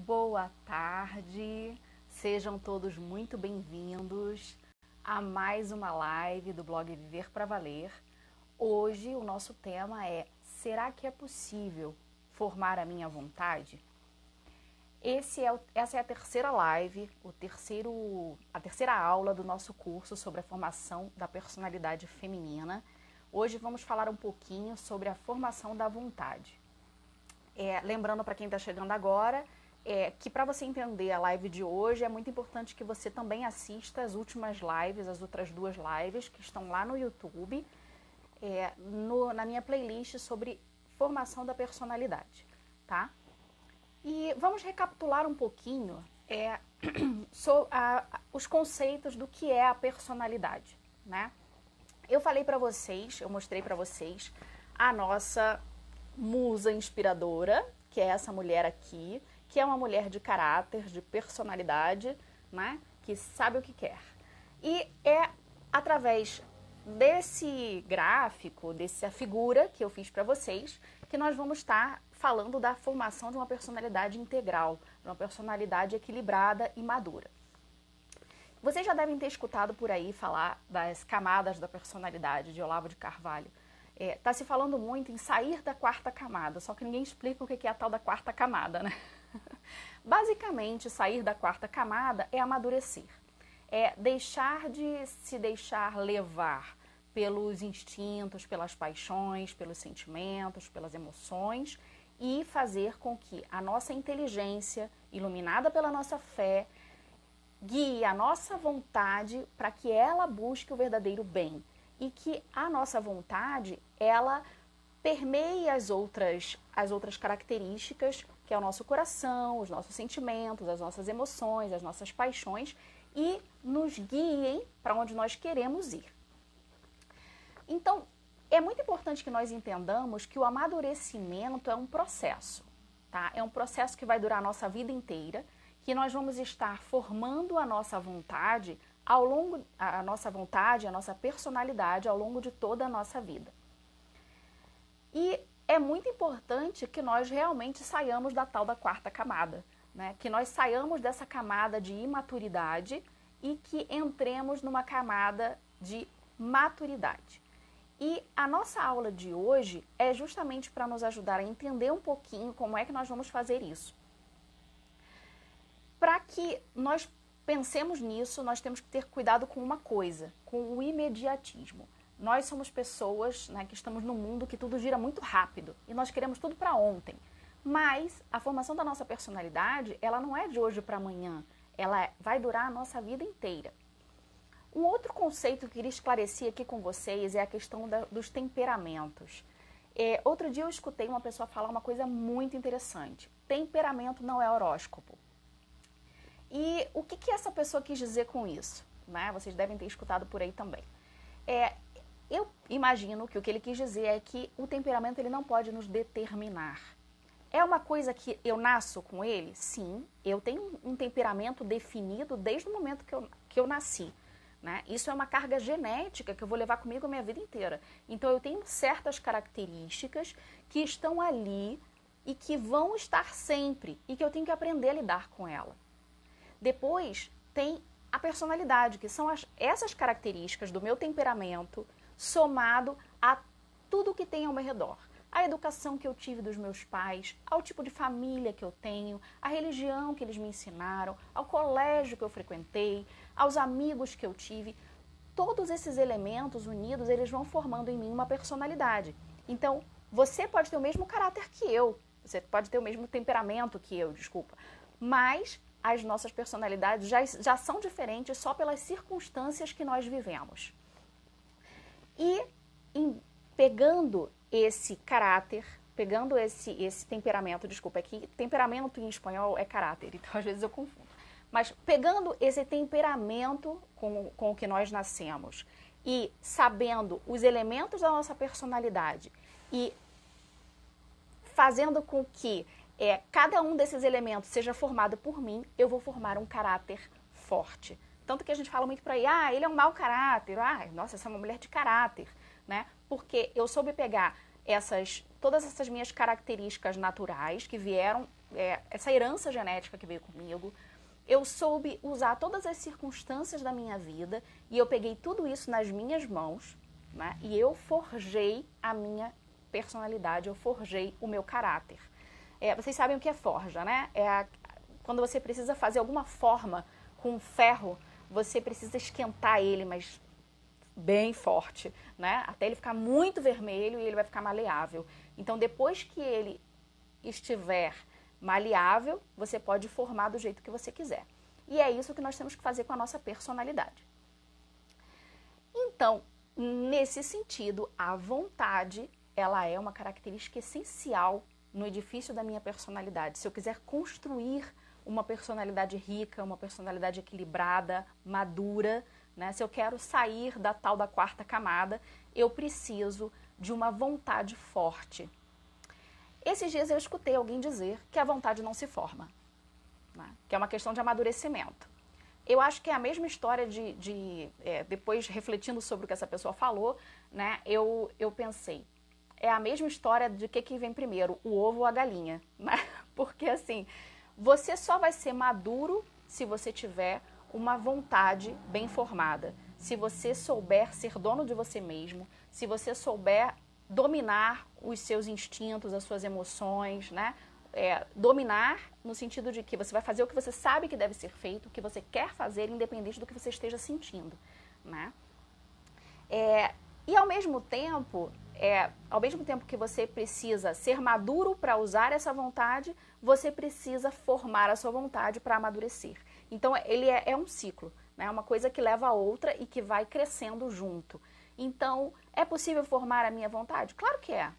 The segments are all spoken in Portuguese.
Boa tarde, sejam todos muito bem-vindos a mais uma live do blog Viver para Valer. Hoje o nosso tema é: será que é possível formar a minha vontade? Essa é a terceira live, a terceira aula do nosso curso sobre a formação da personalidade feminina. Hoje vamos falar um pouquinho sobre a formação da vontade. Lembrando para quem está chegando agora, que para você entender a live de hoje é muito importante que você também assista as últimas lives, as outras duas lives que estão lá no YouTube, na minha playlist sobre formação da personalidade, tá? E vamos recapitular um pouquinho os conceitos do que é a personalidade, né? Eu falei para vocês, eu mostrei para vocês a nossa musa inspiradora, que é essa mulher aqui, que é uma mulher de caráter, de personalidade, né? Que sabe o que quer. E é através desse gráfico, dessa figura que eu fiz para vocês, que nós vamos estar falando da formação de uma personalidade integral, de uma personalidade equilibrada e madura. Vocês já devem ter escutado por aí falar das camadas da personalidade, de Olavo de Carvalho. Está se falando muito em sair da quarta camada, só que ninguém explica o que é a tal da quarta camada, né? Basicamente, sair da quarta camada é amadurecer. É deixar de se deixar levar pelos instintos, pelas paixões, pelos sentimentos, pelas emoções e fazer com que a nossa inteligência, iluminada pela nossa fé, guie a nossa vontade para que ela busque o verdadeiro bem e que a nossa vontade, ela permeie as outras características, que é o nosso coração, os nossos sentimentos, as nossas emoções, as nossas paixões e nos guiem para onde nós queremos ir. Então, é muito importante que nós entendamos que o amadurecimento é um processo, tá? É um processo que vai durar a nossa vida inteira, que nós vamos estar formando a nossa vontade a nossa personalidade ao longo de toda a nossa vida. E é muito importante que nós realmente saiamos da tal da quarta camada, né? Que nós saiamos dessa camada de imaturidade e que entremos numa camada de maturidade. E a nossa aula de hoje é justamente para nos ajudar a entender um pouquinho como é que nós vamos fazer isso. Para que nós pensemos nisso, nós temos que ter cuidado com uma coisa, com o imediatismo. Nós somos pessoas, né, que estamos num mundo que tudo gira muito rápido e nós queremos tudo para ontem. Mas a formação da nossa personalidade, ela não é de hoje para amanhã, ela vai durar a nossa vida inteira. Um outro conceito que eu queria esclarecer aqui com vocês é a questão dos temperamentos. Outro dia eu escutei uma pessoa falar uma coisa muito interessante. Temperamento não é horóscopo. E o que essa pessoa quis dizer com isso? Né? Vocês devem ter escutado por aí também. Eu imagino que o que ele quis dizer é que o temperamento ele não pode nos determinar. É uma coisa que eu nasço com ele? Sim, eu tenho um temperamento definido desde o momento que eu nasci. Né? Isso é uma carga genética que eu vou levar comigo a minha vida inteira. Então eu tenho certas características que estão ali e que vão estar sempre e que eu tenho que aprender a lidar com ela. Depois tem a personalidade, que são essas características do meu temperamento somado a tudo que tem ao meu redor. A educação que eu tive dos meus pais, ao tipo de família que eu tenho, a religião que eles me ensinaram, ao colégio que eu frequentei, aos amigos que eu tive. Todos esses elementos unidos, eles vão formando em mim uma personalidade. Então, você pode ter o mesmo caráter que eu, você pode ter o mesmo temperamento que eu, mas as nossas personalidades já são diferentes só pelas circunstâncias que nós vivemos. E pegando esse caráter, pegando esse temperamento, que temperamento em espanhol é caráter, então às vezes eu confundo. Mas pegando esse temperamento com o que nós nascemos e sabendo os elementos da nossa personalidade e fazendo com que cada um desses elementos seja formado por mim, eu vou formar um caráter forte. Tanto que a gente fala muito por aí, ele é um mau caráter, nossa, essa é uma mulher de caráter, né? Porque eu soube pegar todas essas minhas características naturais que vieram essa herança genética que veio comigo. Eu soube usar todas as circunstâncias da minha vida e eu peguei tudo isso nas minhas mãos, né? E eu forjei a minha personalidade, eu forjei o meu caráter. Vocês sabem o que é forja, né? Quando você precisa fazer alguma forma com ferro, você precisa esquentar ele, mas bem forte, né? Até ele ficar muito vermelho e ele vai ficar maleável. Então, depois que ele estiver maleável, você pode formar do jeito que você quiser. E é isso que nós temos que fazer com a nossa personalidade. Então, nesse sentido, a vontade, ela é uma característica essencial no edifício da minha personalidade. Se eu quiser construir uma personalidade rica, uma personalidade equilibrada, madura, né? Se eu quero sair da tal da quarta camada, eu preciso de uma vontade forte. Esses dias eu escutei alguém dizer que a vontade não se forma, né? Que é uma questão de amadurecimento. Eu acho que é a mesma história depois refletindo sobre o que essa pessoa falou, né? Eu pensei, é a mesma história de que vem primeiro, o ovo ou a galinha, né? Porque assim, você só vai ser maduro se você tiver uma vontade bem formada, se você souber ser dono de você mesmo, se você souber dominar os seus instintos, as suas emoções, né? Dominar no sentido de que você vai fazer o que você sabe que deve ser feito, o que você quer fazer, independente do que você esteja sentindo, né? E ao mesmo tempo que você precisa ser maduro para usar essa vontade, você precisa formar a sua vontade para amadurecer. Então, ele é um ciclo, né? Uma coisa que leva a outra e que vai crescendo junto. Então, é possível formar a minha vontade? Claro que é.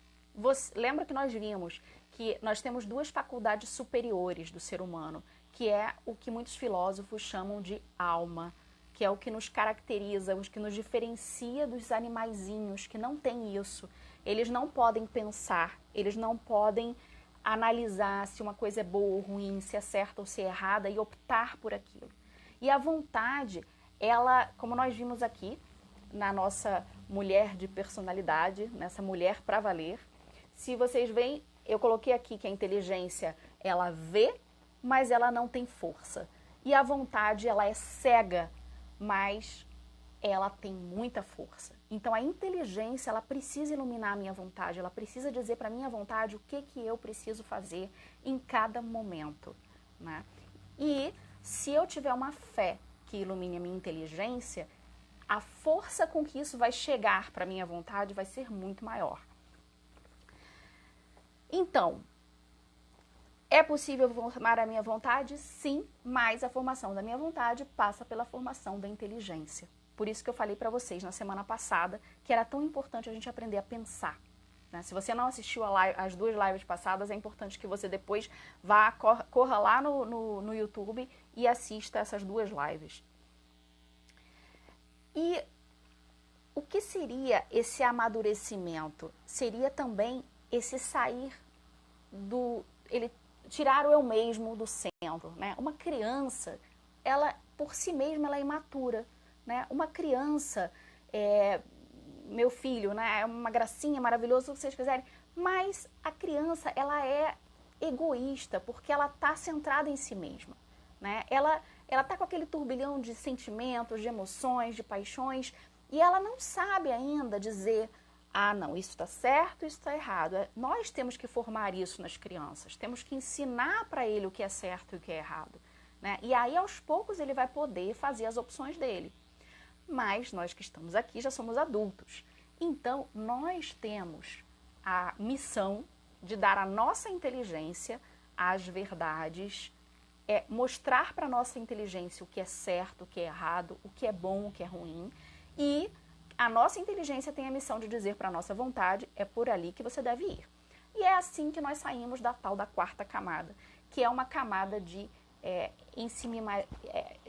Lembra que nós vimos que nós temos duas faculdades superiores do ser humano, que é o que muitos filósofos chamam de alma, que é o que nos caracteriza, o que nos diferencia dos animaizinhos que não têm isso. Eles não podem pensar, eles não podem analisar se uma coisa é boa ou ruim, se é certa ou se é errada e optar por aquilo. E a vontade, ela, como nós vimos aqui, na nossa mulher de personalidade, nessa mulher pra valer, se vocês veem, eu coloquei aqui que a inteligência, ela vê, mas ela não tem força. E a vontade, ela é cega, mas ela tem muita força. Então a inteligência, ela precisa iluminar a minha vontade, ela precisa dizer para a minha vontade o que eu preciso fazer em cada momento, né? E se eu tiver uma fé que ilumine a minha inteligência, a força com que isso vai chegar para a minha vontade vai ser muito maior. Então, é possível formar a minha vontade? Sim, mas a formação da minha vontade passa pela formação da inteligência. Por isso que eu falei para vocês na semana passada que era tão importante a gente aprender a pensar, né? Se você não assistiu as duas lives passadas, é importante que você depois corra lá no YouTube e assista essas duas lives. E o que seria esse amadurecimento? Seria também esse sair tirar o eu mesmo do centro, né? Uma criança, ela por si mesma ela é imatura, né? Uma criança, meu filho, né? É uma gracinha, maravilhoso, o que vocês quiserem, mas a criança, ela é egoísta, porque ela está centrada em si mesma, né? Ela está com aquele turbilhão de sentimentos, de emoções, de paixões, e ela não sabe ainda dizer, ah, não, isso está certo, isso está errado. Nós temos que formar isso nas crianças, temos que ensinar para ele o que é certo e o que é errado, né? E aí, aos poucos, ele vai poder fazer as opções dele. Mas nós que estamos aqui já somos adultos. Então, nós temos a missão de dar à nossa inteligência as verdades, mostrar para a nossa inteligência o que é certo, o que é errado, o que é bom, o que é ruim. E a nossa inteligência tem a missão de dizer para a nossa vontade, é por ali que você deve ir. E é assim que nós saímos da tal da quarta camada, que é uma camada de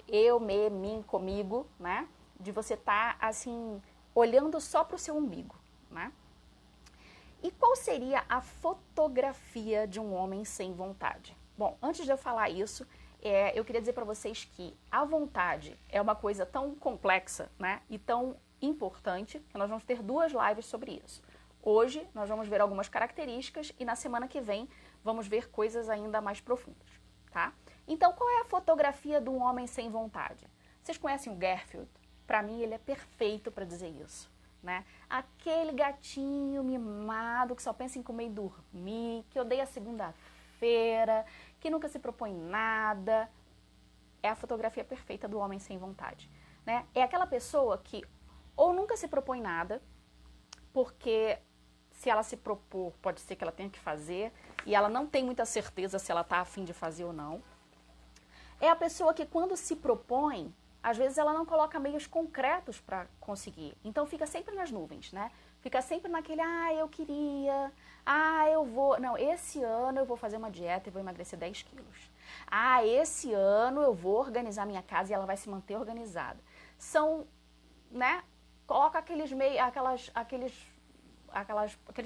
eu, mim, comigo, né? De você estar, assim, olhando só para o seu umbigo, né? E qual seria a fotografia de um homem sem vontade? Bom, antes de eu falar isso, eu queria dizer para vocês que a vontade é uma coisa tão complexa, né? E tão importante que nós vamos ter duas lives sobre isso. Hoje nós vamos ver algumas características e na semana que vem vamos ver coisas ainda mais profundas, tá? Então, qual é a fotografia de um homem sem vontade? Vocês conhecem o Garfield? Para mim, ele é perfeito para dizer isso, né? Aquele gatinho mimado que só pensa em comer e dormir, que odeia a segunda-feira, que nunca se propõe nada. É a fotografia perfeita do homem sem vontade, né? É aquela pessoa que ou nunca se propõe nada, porque se ela se propor, pode ser que ela tenha que fazer, e ela não tem muita certeza se ela está a fim de fazer ou não. É a pessoa que quando se propõe, às vezes ela não coloca meios concretos para conseguir. Então fica sempre nas nuvens, né? Fica sempre naquele, eu queria, eu vou. Não, esse ano eu vou fazer uma dieta e vou emagrecer 10 quilos. Esse ano eu vou organizar minha casa e ela vai se manter organizada. São, né? Coloca aqueles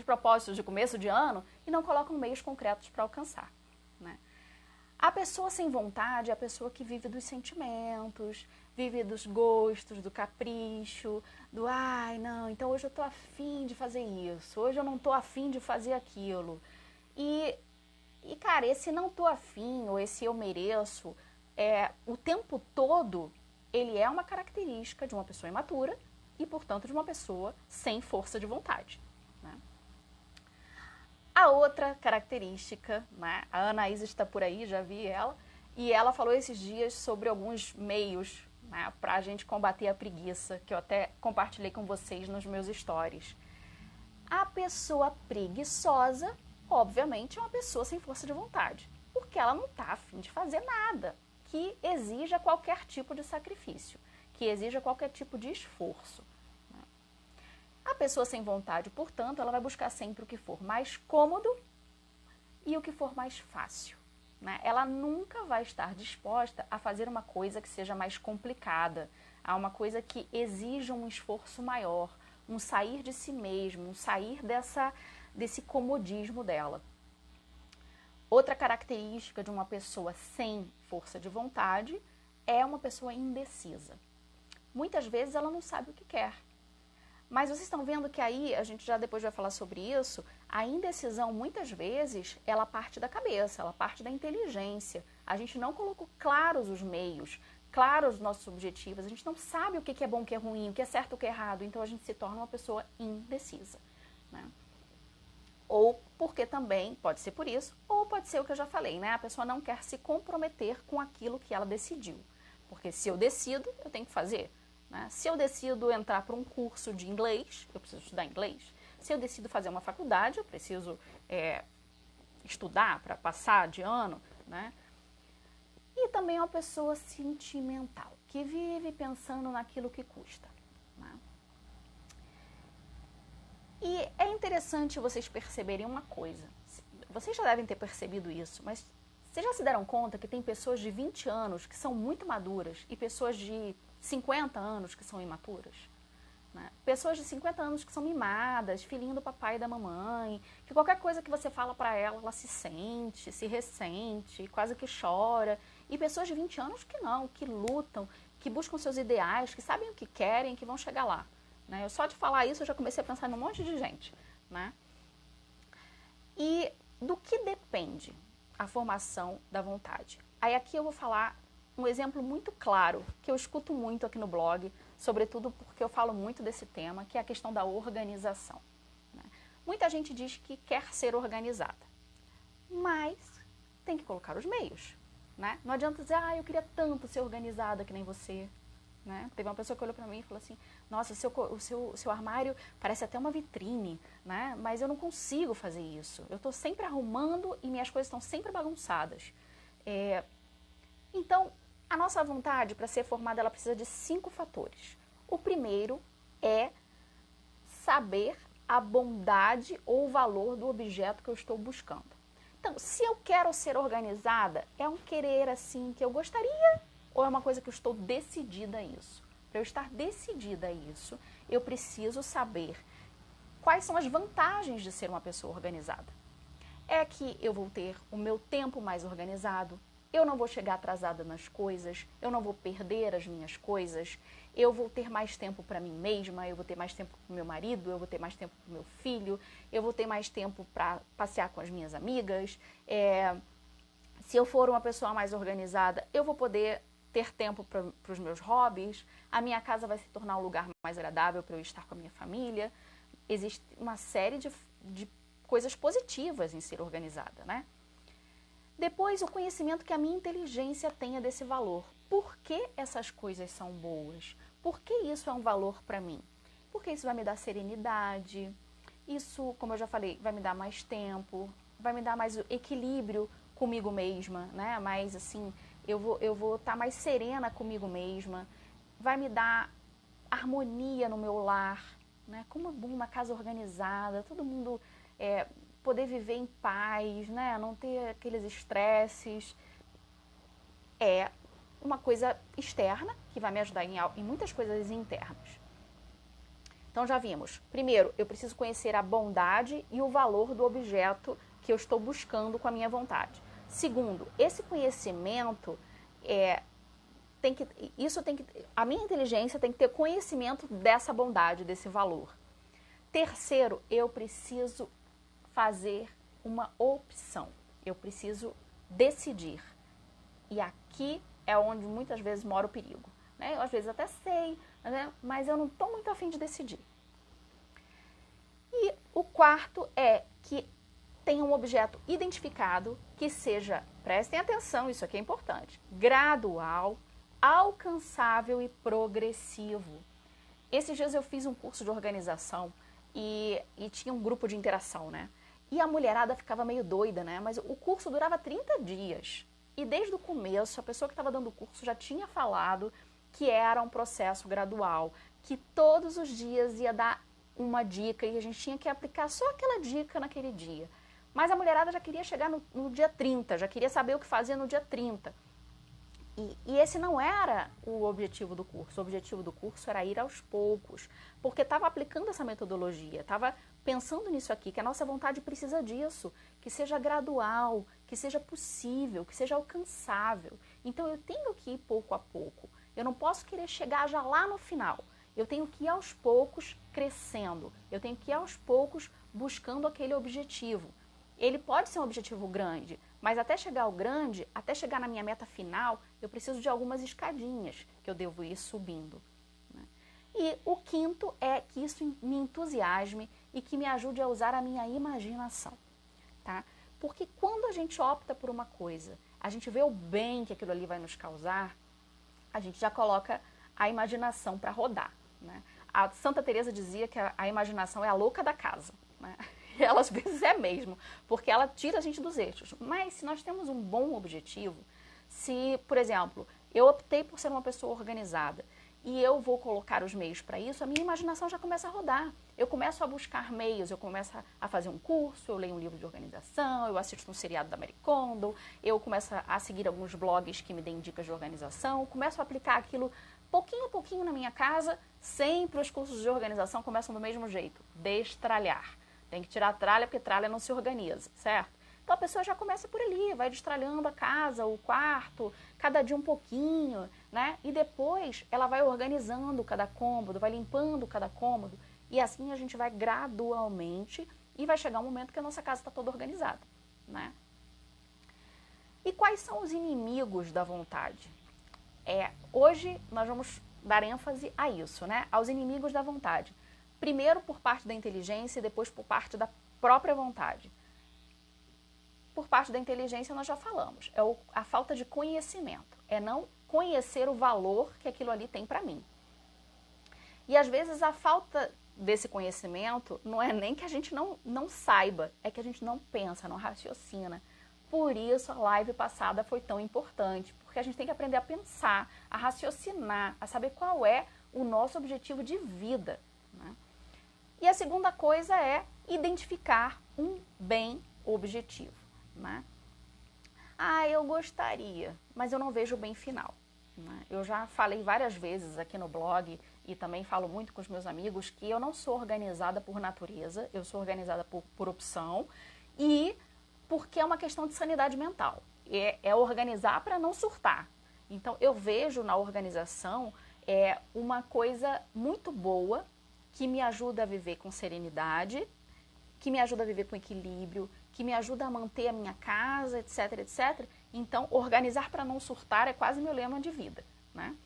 propósitos de começo de ano e não colocam meios concretos para alcançar, né? A pessoa sem vontade é a pessoa que vive dos sentimentos, vive dos gostos, do capricho, do não, então hoje eu tô afim de fazer isso, hoje eu não tô afim de fazer aquilo. E cara, esse não tô afim, ou esse eu mereço, o tempo todo, ele é uma característica de uma pessoa imatura e, portanto, de uma pessoa sem força de vontade, né? A outra característica, né? A Anaís está por aí, já vi ela, e ela falou esses dias sobre alguns meios, né, para a gente combater a preguiça, que eu até compartilhei com vocês nos meus stories. A pessoa preguiçosa, obviamente, é uma pessoa sem força de vontade, porque ela não está a fim de fazer nada que exija qualquer tipo de sacrifício, que exija qualquer tipo de esforço. A pessoa sem vontade, portanto, ela vai buscar sempre o que for mais cômodo e o que for mais fácil, né? Ela nunca vai estar disposta a fazer uma coisa que seja mais complicada, a uma coisa que exija um esforço maior, um sair de si mesmo, um sair desse comodismo dela. Outra característica de uma pessoa sem força de vontade é uma pessoa indecisa. Muitas vezes ela não sabe o que quer. Mas vocês estão vendo que aí, a gente já depois vai falar sobre isso, a indecisão muitas vezes, ela parte da cabeça, ela parte da inteligência. A gente não colocou claros os meios, claros os nossos objetivos, a gente não sabe o que é bom, o que é ruim, o que é certo, o que é errado, então a gente se torna uma pessoa indecisa, né? Ou porque também, pode ser por isso, ou pode ser o que eu já falei, né? A pessoa não quer se comprometer com aquilo que ela decidiu. Porque se eu decido, eu tenho que fazer. Se eu decido entrar para um curso de inglês, eu preciso estudar inglês. Se eu decido fazer uma faculdade, eu preciso estudar para passar de ano, né? E também é uma pessoa sentimental, que vive pensando naquilo que custa, né? E é interessante vocês perceberem uma coisa. Vocês já devem ter percebido isso, mas vocês já se deram conta que tem pessoas de 20 anos que são muito maduras e pessoas de 50 anos que são imaturas, né? Pessoas de 50 anos que são mimadas, filhinho do papai e da mamãe, que qualquer coisa que você fala para ela, ela se sente, se ressente, quase que chora. E pessoas de 20 anos que não, que lutam, que buscam seus ideais, que sabem o que querem, que vão chegar lá, né? Eu só de falar isso eu já comecei a pensar em um monte de gente, né? E do que depende a formação da vontade? Aí aqui eu vou falar um exemplo muito claro, que eu escuto muito aqui no blog, sobretudo porque eu falo muito desse tema, que é a questão da organização, né? Muita gente diz que quer ser organizada, mas tem que colocar os meios, né? Não adianta dizer, eu queria tanto ser organizada que nem você, né? Teve uma pessoa que olhou para mim e falou assim, nossa, o seu armário parece até uma vitrine, né? Mas eu não consigo fazer isso, eu estou sempre arrumando e minhas coisas estão sempre bagunçadas. Então, a nossa vontade, para ser formada, ela precisa de 5 fatores. O primeiro é saber a bondade ou o valor do objeto que eu estou buscando. Então, se eu quero ser organizada, é um querer assim que eu gostaria ou é uma coisa que eu estou decidida a isso? Para eu estar decidida a isso, eu preciso saber quais são as vantagens de ser uma pessoa organizada. É que eu vou ter o meu tempo mais organizado, eu não vou chegar atrasada nas coisas, eu não vou perder as minhas coisas, eu vou ter mais tempo para mim mesma, eu vou ter mais tempo para o meu marido, eu vou ter mais tempo para o meu filho, eu vou ter mais tempo para passear com as minhas amigas. Se eu for uma pessoa mais organizada, eu vou poder ter tempo para os meus hobbies, a minha casa vai se tornar um lugar mais agradável para eu estar com a minha família. Existe uma série de coisas positivas em ser organizada, né? Depois, o conhecimento que a minha inteligência tenha desse valor. Por que essas coisas são boas? Por que isso é um valor para mim? Porque isso vai me dar serenidade, isso, como eu já falei, vai me dar mais tempo, vai me dar mais equilíbrio comigo mesma, né? Mais assim, eu vou estar mais serena comigo mesma, vai me dar harmonia no meu lar, né? Como é bom uma casa organizada, todo mundo poder viver em paz, né? Não ter aqueles estresses. É uma coisa externa que vai me ajudar em muitas coisas internas. Então já vimos. Primeiro, eu preciso conhecer a bondade e o valor do objeto que eu estou buscando com a minha vontade. Segundo, esse conhecimento a minha inteligência tem que ter conhecimento dessa bondade, desse valor. Terceiro, eu preciso fazer uma opção. Eu preciso decidir. E aqui é onde muitas vezes mora o perigo. Né? Eu às vezes até sei, né? Mas eu não estou muito afim de decidir. E o quarto é que tenha um objeto identificado que seja, prestem atenção, isso aqui é importante, gradual, alcançável e progressivo. Esses dias eu fiz um curso de organização e tinha um grupo de interação, né? E a mulherada ficava meio doida, né? Mas o curso durava 30 dias. E desde o começo, a pessoa que estava dando o curso já tinha falado que era um processo gradual, que todos os dias ia dar uma dica e a gente tinha que aplicar só aquela dica naquele dia. Mas a mulherada já queria chegar no dia 30, já queria saber o que fazia no dia 30. E esse não era o objetivo do curso. O objetivo do curso era ir aos poucos, porque estava aplicando essa metodologia, estava pensando nisso aqui, que a nossa vontade precisa disso, que seja gradual, que seja possível, que seja alcançável. Então eu tenho que ir pouco a pouco. Eu não posso querer chegar já lá no final. Eu tenho que ir aos poucos crescendo. Eu tenho que ir aos poucos buscando aquele objetivo. Ele pode ser um objetivo grande, mas até chegar ao grande, até chegar na minha meta final, eu preciso de algumas escadinhas que eu devo ir subindo. Né? E o quinto é que isso me entusiasme e que me ajude a usar a minha imaginação. Tá? Porque quando a gente opta por uma coisa, a gente vê o bem que aquilo ali vai nos causar, a gente já coloca a imaginação para rodar. Né? A Santa Teresa dizia que a imaginação é a louca da casa. Né? E ela às vezes é mesmo, porque ela tira a gente dos eixos. Mas se nós temos um bom objetivo, se, por exemplo, eu optei por ser uma pessoa organizada e eu vou colocar os meios para isso, a minha imaginação já começa a rodar. Eu começo a buscar meios, eu começo a fazer um curso, eu leio um livro de organização, eu assisto um seriado da Marie Kondo, eu começo a seguir alguns blogs que me deem dicas de organização, começo a aplicar aquilo pouquinho a pouquinho na minha casa. Sempre os cursos de organização começam do mesmo jeito, destralhar. Tem que tirar a tralha, porque tralha não se organiza, certo? Então a pessoa já começa por ali, vai destralhando a casa, o quarto, cada dia um pouquinho, né? E depois ela vai organizando cada cômodo, vai limpando cada cômodo. E assim a gente vai gradualmente e vai chegar um momento que a nossa casa está toda organizada, né? E quais são os inimigos da vontade? Hoje nós vamos dar ênfase a isso, né? Aos inimigos da vontade. Primeiro por parte da inteligência e depois por parte da própria vontade. Por parte da inteligência nós já falamos, é a falta de conhecimento, é não conhecer o valor que aquilo ali tem para mim. E às vezes a falta desse conhecimento não é nem que a gente não saiba, é que a gente não pensa, não raciocina. Por isso a live passada foi tão importante, porque a gente tem que aprender a pensar, a raciocinar, a saber qual é o nosso objetivo de vida, né? E a segunda coisa é identificar um bem objetivo. Né? Eu gostaria, mas eu não vejo o bem final. Né? Eu já falei várias vezes aqui no blog e também falo muito com os meus amigos que eu não sou organizada por natureza, eu sou organizada por opção e porque é uma questão de sanidade mental. é organizar para não surtar. Então, eu vejo na organização uma coisa muito boa que me ajuda a viver com serenidade, que me ajuda a viver com equilíbrio, que me ajuda a manter a minha casa, etc, etc. Então, organizar para não surtar é quase meu lema de vida, né?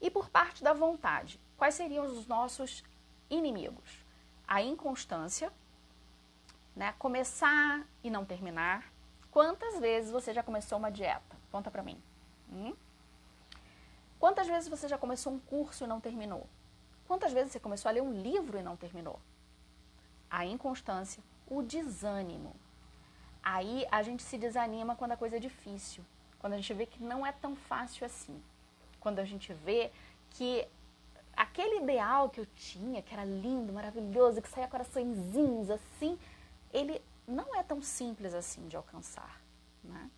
E por parte da vontade, quais seriam os nossos inimigos? A inconstância, né? Começar e não terminar. Quantas vezes você já começou uma dieta? Conta pra mim. Quantas vezes você já começou um curso e não terminou? Quantas vezes você começou a ler um livro e não terminou? A inconstância, o desânimo. Aí a gente se desanima quando a coisa é difícil, quando a gente vê que não é tão fácil assim. Quando a gente vê que aquele ideal que eu tinha, que era lindo, maravilhoso, que saía coraçõezinhos assim, ele não é tão simples assim de alcançar, né?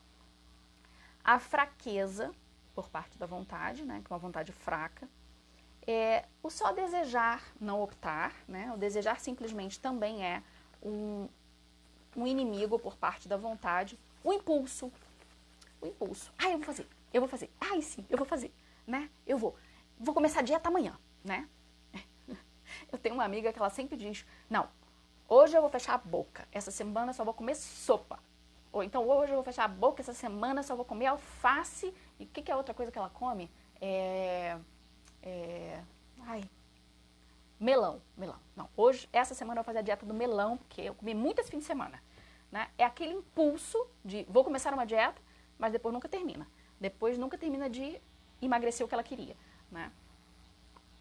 A fraqueza por parte da vontade, né, que é uma vontade fraca, o só desejar, não optar, né? O desejar simplesmente também é um inimigo por parte da vontade. O impulso. Eu vou fazer. Ai, sim, eu vou fazer, né? Eu vou começar a dieta amanhã, né? Eu tenho uma amiga que ela sempre diz, não, hoje eu vou fechar a boca, essa semana eu só vou comer sopa. Ou então, hoje eu vou fechar a boca, essa semana eu só vou comer alface. E o que é outra coisa que ela come? Melão. Não, hoje, essa semana eu vou fazer a dieta do melão, porque eu comi muito esse fim de semana. Né? É aquele impulso de, vou começar uma dieta, mas depois nunca termina. Depois nunca termina de emagrecer o que ela queria. Né?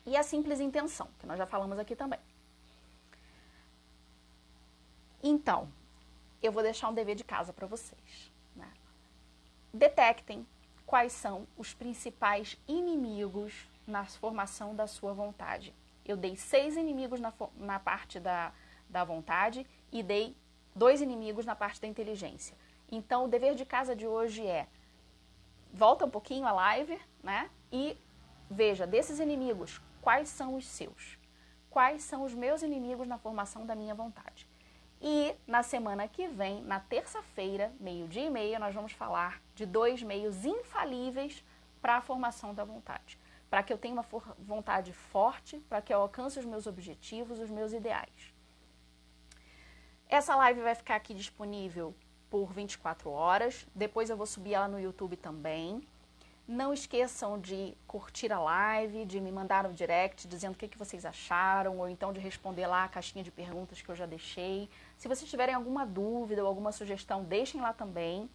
E a simples intenção, que nós já falamos aqui também. Então, eu vou deixar um dever de casa para vocês. Né? Detectem quais são os principais inimigos na formação da sua vontade. Eu dei 6 inimigos na parte da vontade e dei 2 inimigos na parte da inteligência. Então, o dever de casa de hoje é, volta um pouquinho a live, né? E veja, desses inimigos, quais são os seus? Quais são os meus inimigos na formação da minha vontade? E na semana que vem, na terça-feira, 12:30, nós vamos falar de 2 meios infalíveis para a formação da vontade. Para que eu tenha uma vontade forte, para que eu alcance os meus objetivos, os meus ideais. Essa live vai ficar aqui disponível por 24 horas. Depois eu vou subir ela no YouTube também. Não esqueçam de curtir a live, de me mandar no direct dizendo o que vocês acharam, ou então de responder lá a caixinha de perguntas que eu já deixei. Se vocês tiverem alguma dúvida ou alguma sugestão, deixem lá também.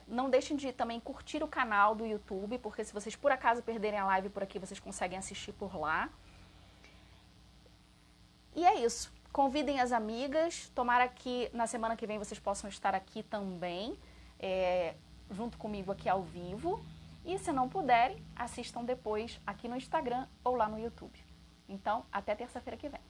Não deixem de também curtir o canal do YouTube, porque se vocês por acaso perderem a live por aqui, vocês conseguem assistir por lá. E é isso. Convidem as amigas. Tomara que na semana que vem vocês possam estar aqui também, junto comigo aqui ao vivo. E se não puderem, assistam depois aqui no Instagram ou lá no YouTube. Então, até terça-feira que vem.